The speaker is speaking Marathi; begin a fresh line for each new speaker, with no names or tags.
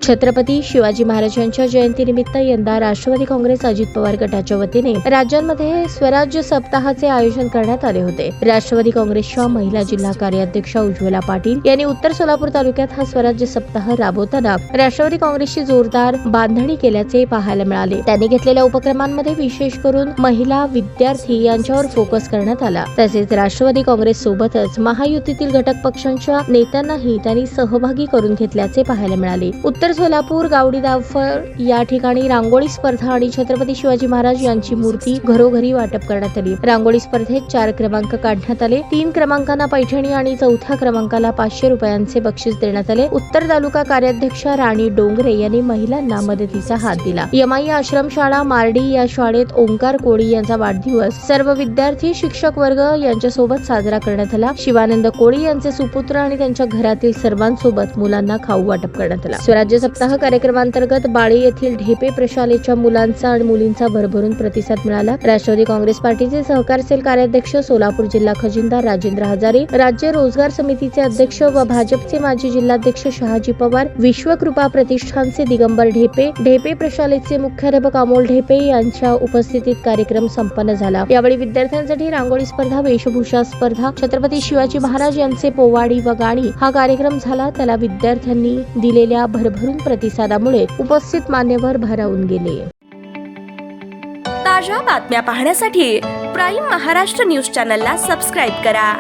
छत्रपती शिवाजी महाराजांच्या जयंतीनिमित्त यंदा राष्ट्रवादी काँग्रेस अजित पवार गटाच्या वतीने राज्यांमध्ये स्वराज्य सप्ताहाचे आयोजन करण्यात आले होते। राष्ट्रवादी काँग्रेसच्या महिला जिल्हा कार्याध्यक्षा उज्ज्वला पाटील यांनी उत्तर सोलापूर तालुक्यात हा स्वराज्य सप्ताह राबवताना राष्ट्रवादी काँग्रेसची जोरदार बांधणी केल्याचे पाहायला मिळाले। त्यांनी घेतलेल्या उपक्रमांमध्ये विशेष करून महिला, विद्यार्थी यांच्यावर फोकस करण्यात आला। तसेच राष्ट्रवादी काँग्रेस सोबतच महायुतीतील घटक पक्षांच्या नेत्यांनाही त्यांनी सहभागी करून घेतल्याचे पाहायला मिळाले। उत्तर सोलापूर गावडी दाफळ या ठिकाणी रांगोळी स्पर्धा आणि छत्रपती शिवाजी महाराज यांची मूर्ती घरोघरी वाटप करण्यात आली। रांगोळी स्पर्धेत 4 क्रमांक काढण्यात आले। 3 क्रमांकांना पैठणी आणि 4थ्या क्रमांकाला 500 रुपयांचे बक्षीस देण्यात आले। उत्तर तालुका कार्याध्यक्षा राणी डोंगरे यांनी महिलांना मदतीचा हात दिला। यमाई आश्रमशाळा मार्डी या शाळेत ओंकार कोळी यांचा वाढदिवस सर्व विद्यार्थी, शिक्षक वर्ग यांच्यासोबत साजरा करण्यात आला। शिवानंद कोळी यांचे सुपुत्र आणि त्यांच्या घरातील सर्वांसोबत मुलांना खाऊ वाटप करण्यात आला। स्वराज्य सप्ताह कार्यक्रमांतर्गत बाळे येथील ढेपे प्रशालेच्या मुलांचा आणि मुलींचा भरभरून प्रतिसाद मिळाला। राष्ट्रवादी काँग्रेस पार्टीचे सहकार सेल कार्याध्यक्ष, सोलापूर जिल्हा खजिनदार राजेंद्र हजारे, राज्य रोजगार समितीचे अध्यक्ष व भाजपचे माजी जिल्हाध्यक्ष शहाजी पवार, विश्वकृपा प्रतिष्ठानचे दिगंबर ढेपे, ढेपे प्रशालेचे मुख्याध्यापक अमोल ढेपे यांच्या उपस्थितीत कार्यक्रम संपन्न झाला। यावेळी विद्यार्थ्यांसाठी रांगोळी स्पर्धा, वेशभूषा स्पर्धा, छत्रपती शिवाजी महाराज यांचे पोवाडी व गाणी हा कार्यक्रम झाला। त्याला विद्यार्थ्यांनी दिलेल्या भरभरून प्रतिसादामुळे उपस्थित मान्यवर भारावून गेले।
ताज्या बातम्या पाहण्यासाठी प्राईम महाराष्ट्र न्यूज चॅनलला सबस्क्राईब करा।